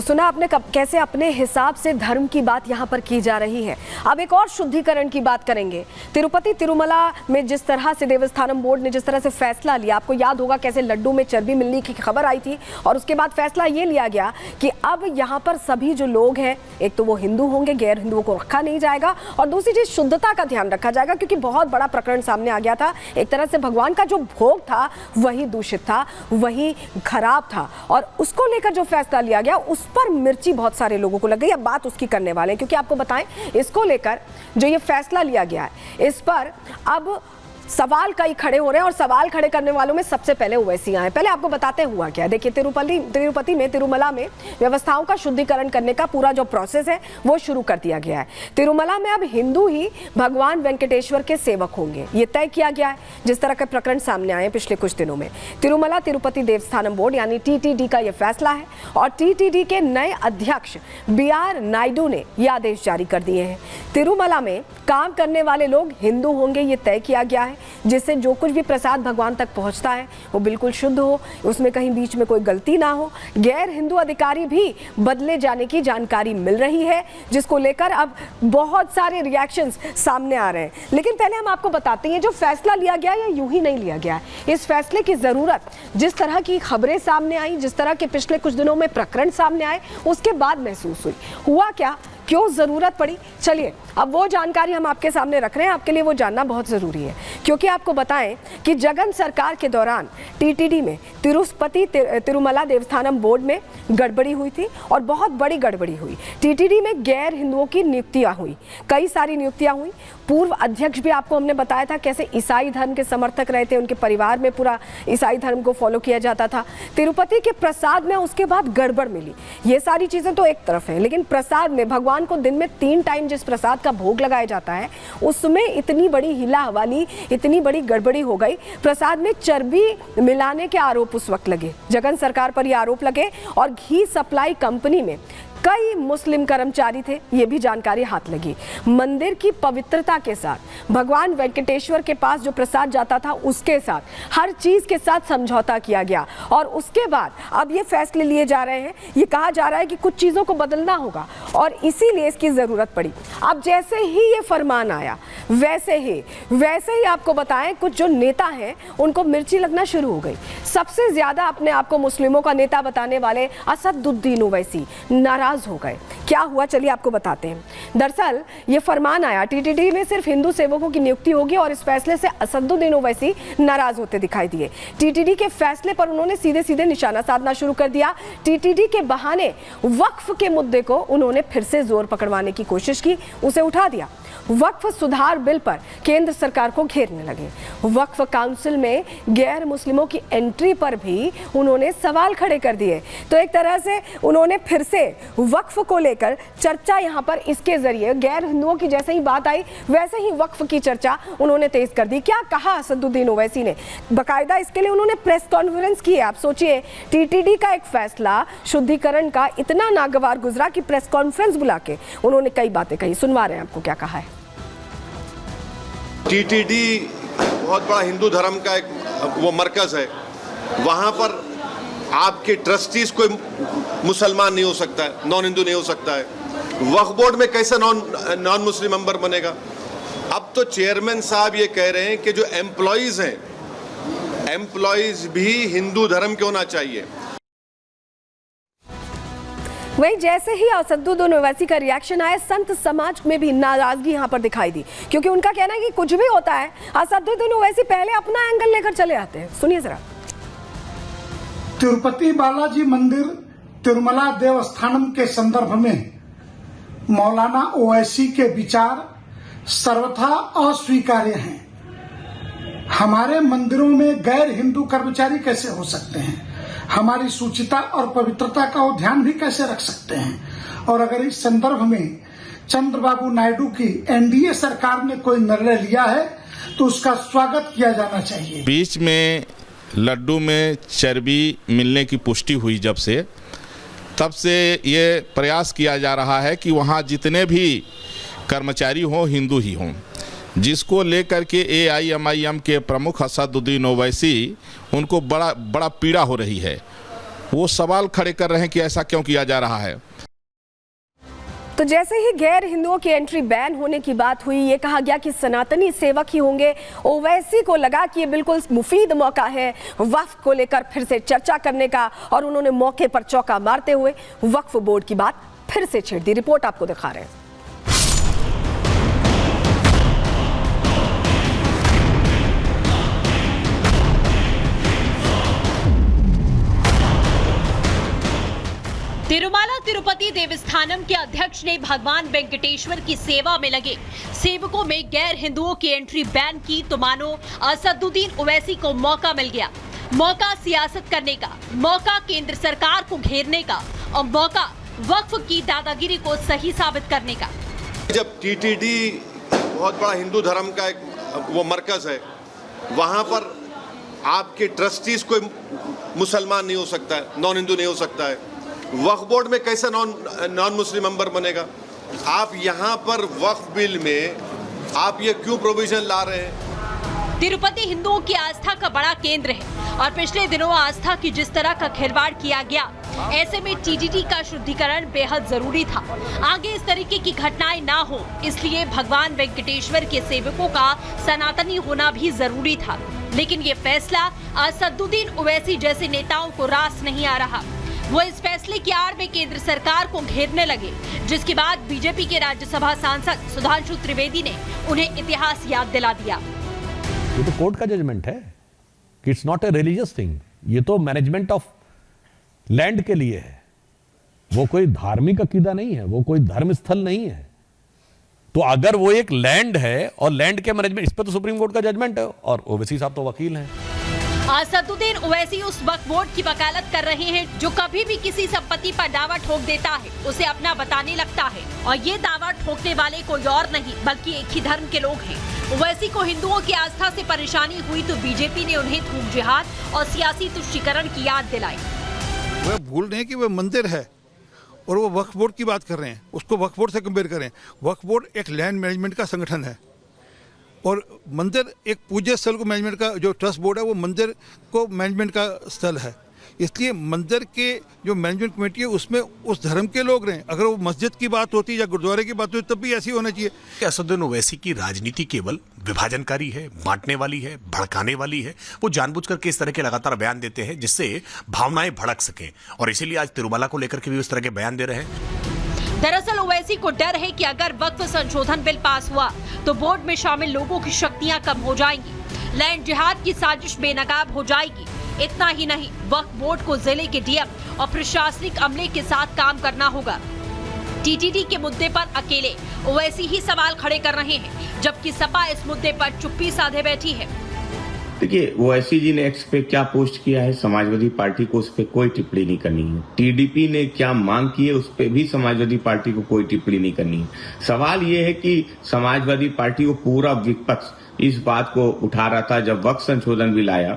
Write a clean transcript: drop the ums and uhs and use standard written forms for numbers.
सुना आपने कैसे अपने हिसाब से धर्म की बात यहाँ पर की जा रही है। अब एक और शुद्धिकरण की बात करेंगे। तिरुपति तिरुमला में जिस तरह से देवस्थानम बोर्ड ने जिस तरह से फैसला लिया, आपको याद होगा कैसे लड्डू में चर्बी मिलने की खबर आई थी और उसके बाद फैसला ये लिया गया कि अब यहाँ पर सभी जो लोग हैं, एक तो वो हिंदू होंगे, गैर हिंदुओं को रखा नहीं जाएगा और दूसरी चीज शुद्धता का ध्यान रखा जाएगा, क्योंकि बहुत बड़ा प्रकरण सामने आ गया था। एक तरह से भगवान का जो भोग था वही दूषित था, वही खराब था और उसको लेकर जो फैसला लिया गया उस पर मिर्ची बहुत सारे लोगों को लग गई। अब बात उसकी करने वाले हैं, क्योंकि आपको बताएं इसको लेकर जो ये फैसला लिया गया है इस पर अब सवाल कई खड़े हो रहे हैं और सवाल खड़े करने वालों में सबसे पहले ओवैसी आए। पहले आपको बताते हुआ क्या, देखिए तिरुपति में तिरुमला में व्यवस्थाओं का शुद्धिकरण करने का पूरा जो प्रोसेस है वो शुरू कर दिया गया है। तिरुमला में अब हिंदू ही भगवान वेंकटेश्वर के सेवक होंगे, ये तय किया गया है। जिस तरह के प्रकरण सामने आए पिछले कुछ दिनों में, तिरुमला तिरुपति देवस्थानम बोर्ड यानी TTD का यह फैसला है और TTD के नए अध्यक्ष BR नायडू ने यह आदेश जारी कर दिए हैं। तिरुमला में काम करने वाले लोग हिंदू होंगे, ये तय किया गया है, जिससे जो कुछ भी प्रसाद भगवान तक पहुंचता है वो बिल्कुल शुद्ध हो, उसमें कहीं बीच में कोई गलती ना हो। गैर हिंदू अधिकारी भी बदले जाने की जानकारी मिल रही है, जिसको लेकर अब बहुत सारे रिएक्शंस सामने आ रहे हैं। लेकिन पहले हम आपको बताते हैं जो फैसला लिया गया है यूं ही नहीं लिया गया है। इस फैसले की जरूरत जिस तरह की खबरें सामने आई, जिस तरह के पिछले कुछ दिनों में प्रकरण सामने आए, उसके बाद महसूस हुई। हुआ क्या, क्यों जरूरत पड़ी, चलिए अब वो जानकारी हम आपके सामने रख रहे हैं। आपके लिए वो जानना बहुत जरूरी है, क्योंकि आपको बताएं कि जगन सरकार के दौरान TTD में तिरुपति तिरुमला देवस्थानम बोर्ड में गड़बड़ी हुई थी और बहुत बड़ी गड़बड़ी हुई। TTD में गैर हिंदुओं की नियुक्तियां हुई, कई सारी नियुक्तियां हुई। पूर्व अध्यक्ष भी आपको हमने बताया था कैसे ईसाई धर्म के समर्थक रहे थे, उनके परिवार में पूरा ईसाई धर्म को फॉलो किया जाता था। तिरुपति के प्रसाद में उसके बाद गड़बड़ मिली। ये सारी चीजें तो एक तरफ है, लेकिन प्रसाद में भगवान को दिन में 3 टाइम जिस प्रसाद का भोग लगाया जाता है उसमें इतनी बड़ी हिला हवाली, इतनी बड़ी गड़बड़ी हो गई। प्रसाद में चर्बी मिलाने के आरोप उस वक्त लगे, जगन सरकार पर ये आरोप लगे और घी सप्लाई कंपनी में कई मुस्लिम कर्मचारी थे, ये भी जानकारी हाथ लगी। मंदिर की पवित्रता के साथ भगवान वेंकटेश्वर के पास जो प्रसाद जाता था उसके साथ हर चीज के साथ समझौता किया गया और उसके बाद अब ये फैसले लिए जा रहे हैं। ये कहा जा रहा है कि कुछ चीजों को बदलना होगा और इसीलिए इसकी जरूरत पड़ी। अब जैसे ही ये फरमान आया वैसे ही आपको बताएं कुछ जो नेता हैं उनको मिर्ची लगना शुरू हो गई। सबसे ज्यादा अपने आप को मुस्लिमों का नेता बताने वाले असदुद्दीन ओवैसी नाराज हो गए। क्या हुआ, चलिए आपको बताते हैं। दरअसल ये फरमान आया TTD में सिर्फ हिंदू सेवकों की नियुक्ति होगी और इस फैसले से असदुद्दीन ओवैसी नाराज होते दिखाई दिए। TTD के फैसले पर उन्होंने सीधे निशाना साधना शुरू कर दिया। TTD के बहाने वक्फ के मुद्दे को उन्होंने फिर से जोर पकड़वाने की कोशिश की, उसे उठा दिया। वक्फ सुधार बिल पर केंद्र सरकार को घेरने लगे। वक्फ काउंसिल में गैर मुस्लिमों की एंट्री पर भी उन्होंने सवाल खड़े कर दिए। तो एक तरह से उन्होंने फिर से वक्फ को लेकर चर्चा यहाँ पर इसके जरिए, गैर हिंदुओं की जैसे ही बात आई वैसे ही वक्फ की चर्चा उन्होंने तेज कर दी। क्या कहा असदुद्दीन ओवैसी ने, बाकायदा इसके लिए उन्होंने प्रेस कॉन्फ्रेंस की है। आप सोचिए TTD का एक फैसला शुद्धिकरण का इतना नागवार गुजरा कि प्रेस कॉन्फ्रेंस बुला के उन्होंने कई बातें कही। सुनवा रहे हैं आपको क्या कहा है। TTD बहुत बड़ा हिंदू धर्म का एक वो मरकज है, वहाँ पर आपके ट्रस्टीज कोई मुसलमान नहीं हो सकता है, नॉन हिंदू नहीं हो सकता है। वक्फ बोर्ड में कैसे नॉन मुस्लिम मेंबर बनेगा। अब तो चेयरमैन साहब ये कह रहे हैं कि जो एम्प्लॉइज हैं, एम्प्लॉइज भी हिंदू धर्म के होना चाहिए। वही जैसे ही असदुद्दीन ओवैसी का रिएक्शन आया, संत समाज में भी नाराजगी यहाँ पर दिखाई दी, क्योंकि उनका कहना है कि कुछ भी होता है असदुद्दीन ओवैसी पहले अपना एंगल लेकर चले आते हैं। सुनिए जरा। तिरुपति बालाजी मंदिर तिरुमला देवस्थानम के संदर्भ में मौलाना ओवैसी के विचार सर्वथा अस्वीकार्य हैं। हमारे मंदिरों में गैर हिंदू कर्मचारी कैसे हो सकते हैं, हमारी शुचिता और पवित्रता का वो ध्यान भी कैसे रख सकते हैं। और अगर इस संदर्भ में चंद्रबाबू नायडू की NDA सरकार ने कोई निर्णय लिया है तो उसका स्वागत किया जाना चाहिए। बीच में लड्डू में चर्बी मिलने की पुष्टि हुई जब से, तब से ये प्रयास किया जा रहा है कि वहाँ जितने भी कर्मचारी हों हिंदू ही हों, जिसको लेकर के AIMIM के प्रमुख असदुद्दीन ओवैसी उनको बड़ा पीड़ा हो रही है। वो सवाल खड़े कर रहे हैं कि ऐसा क्यों किया जा रहा है। तो जैसे ही गैर हिंदुओं की एंट्री बैन होने की बात हुई, ये कहा गया कि सनातनी सेवक ही होंगे। ओवैसी को लगा कि ये बिल्कुल मुफीद मौका है वक्फ को लेकर फिर से चर्चा करने का, और उन्होंने मौके पर चौका मारते हुए वक्फ बोर्ड की बात फिर से छेड़ दी। रिपोर्ट आपको दिखा रहे हैं। तिरुमाला तिरुपति देवस्थानम के अध्यक्ष ने भगवान वेंकटेश्वर की सेवा में लगे सेवकों में गैर हिंदुओं की एंट्री बैन की, तो मानो असदुद्दीन ओवैसी को मौका मिल गया। मौका सियासत करने का, मौका केंद्र सरकार को घेरने का, और मौका वक्फ की दादागिरी को सही साबित करने का। जब टीटीडी बहुत बड़ा हिंदू धर्म का एक वो मरकज है, वहां पर आपके ट्रस्टीज कोई मुसलमान नहीं हो सकता है, नॉन हिंदू नहीं हो सकता है। वक्फ बोर्ड में कैसे नॉन मुस्लिम मेंबर बनेगा? आप यहां पर वक्फ बिल में आप ये क्यों प्रोविजन ला रहे हैं? तिरुपति हिंदुओं की आस्था का बड़ा केंद्र है, और पिछले दिनों आस्था की जिस तरह का खिलवाड़ किया गया, ऐसे में टीटीडी का शुद्धिकरण बेहद जरूरी था। आगे इस तरीके की घटनाएं ना हो, इसलिए भगवान वेंकटेश्वर के सेवकों का सनातनी होना भी जरूरी था। लेकिन ये फैसला असदुद्दीन ओवैसी जैसे नेताओं को रास नहीं आ रहा। वो इस फैसले की आड़ में केंद्र सरकार को घेरने लगे, जिसके बाद बीजेपी के राज्यसभा सांसद सुधांशु त्रिवेदी ने उन्हें इतिहास याद दिला दिया। ये तो कोर्ट का जजमेंट है कि it's not a religious thing, ये तो मैनेजमेंट ऑफ लैंड के लिए है, वो कोई धार्मिक अकीदा नहीं है, वो कोई धर्म स्थल नहीं है। तो अगर वो एक लैंड है और लैंड के मैनेजमेंट, इस पर तो सुप्रीम कोर्ट का जजमेंट है, और ओवैसी साहब तो वकील हैं। असदुद्दीन ओवैसी उस वक्फ बोर्ड की वकालत कर रहे हैं जो कभी भी किसी संपत्ति पर दावा ठोक देता है, उसे अपना बताने लगता है, और ये दावा ठोकने वाले कोई और नहीं बल्कि एक ही धर्म के लोग हैं। ओवैसी को हिंदुओं की आस्था से परेशानी हुई तो बीजेपी ने उन्हें थूक जिहाद और सियासी तुष्टीकरण की याद दिलाई। वह भूल रहे हैं कि वह मंदिर है और वो वक्फ बोर्ड की बात कर रहे हैं, उसको वक्फ बोर्ड से कंपेयर करें। वक्फ बोर्ड एक लैंड मैनेजमेंट का संगठन है, और मंदिर एक पूज्य स्थल को मैनेजमेंट का, जो ट्रस्ट बोर्ड है वो मंदिर को मैनेजमेंट का स्थल है। इसलिए मंदिर के जो मैनेजमेंट कमेटी है उसमें उस धर्म के लोग रहें। अगर वो मस्जिद की बात होती या गुरुद्वारे की बात होती तब भी ऐसी होना चाहिए। असदुद्दीन ओवैसी की राजनीति केवल विभाजनकारी है, बांटने वाली है, भड़काने वाली है। वो जानबूझकर के इस तरह के लगातार बयान देते हैं जिससे भावनाएं भड़क सकें, और इसीलिए आज तिरुमाला को लेकर के भी उस तरह के बयान दे रहे हैं। दरअसल ओवैसी को डर है कि अगर वक्फ संशोधन बिल पास हुआ तो बोर्ड में शामिल लोगों की शक्तियां कम हो जाएंगी, लैंड जिहाद की साजिश बेनकाब हो जाएगी। इतना ही नहीं, वक्फ बोर्ड को जिले के डीएम और प्रशासनिक अमले के साथ काम करना होगा। टीटीडी के मुद्दे पर अकेले ओवैसी ही सवाल खड़े कर रहे हैं, जबकि सपा इस मुद्दे पर चुप्पी साधे बैठी है। देखिए, ओवैसी जी ने एक्स पे क्या पोस्ट किया है, समाजवादी पार्टी को उस पर कोई टिप्पणी नहीं करनी है। टीडीपी ने क्या मांग की है, उस पर भी समाजवादी पार्टी को कोई टिप्पणी नहीं करनी है। सवाल ये है कि समाजवादी पार्टी को पूरा विपक्ष इस बात को उठा रहा था जब वक्फ संशोधन बिल आया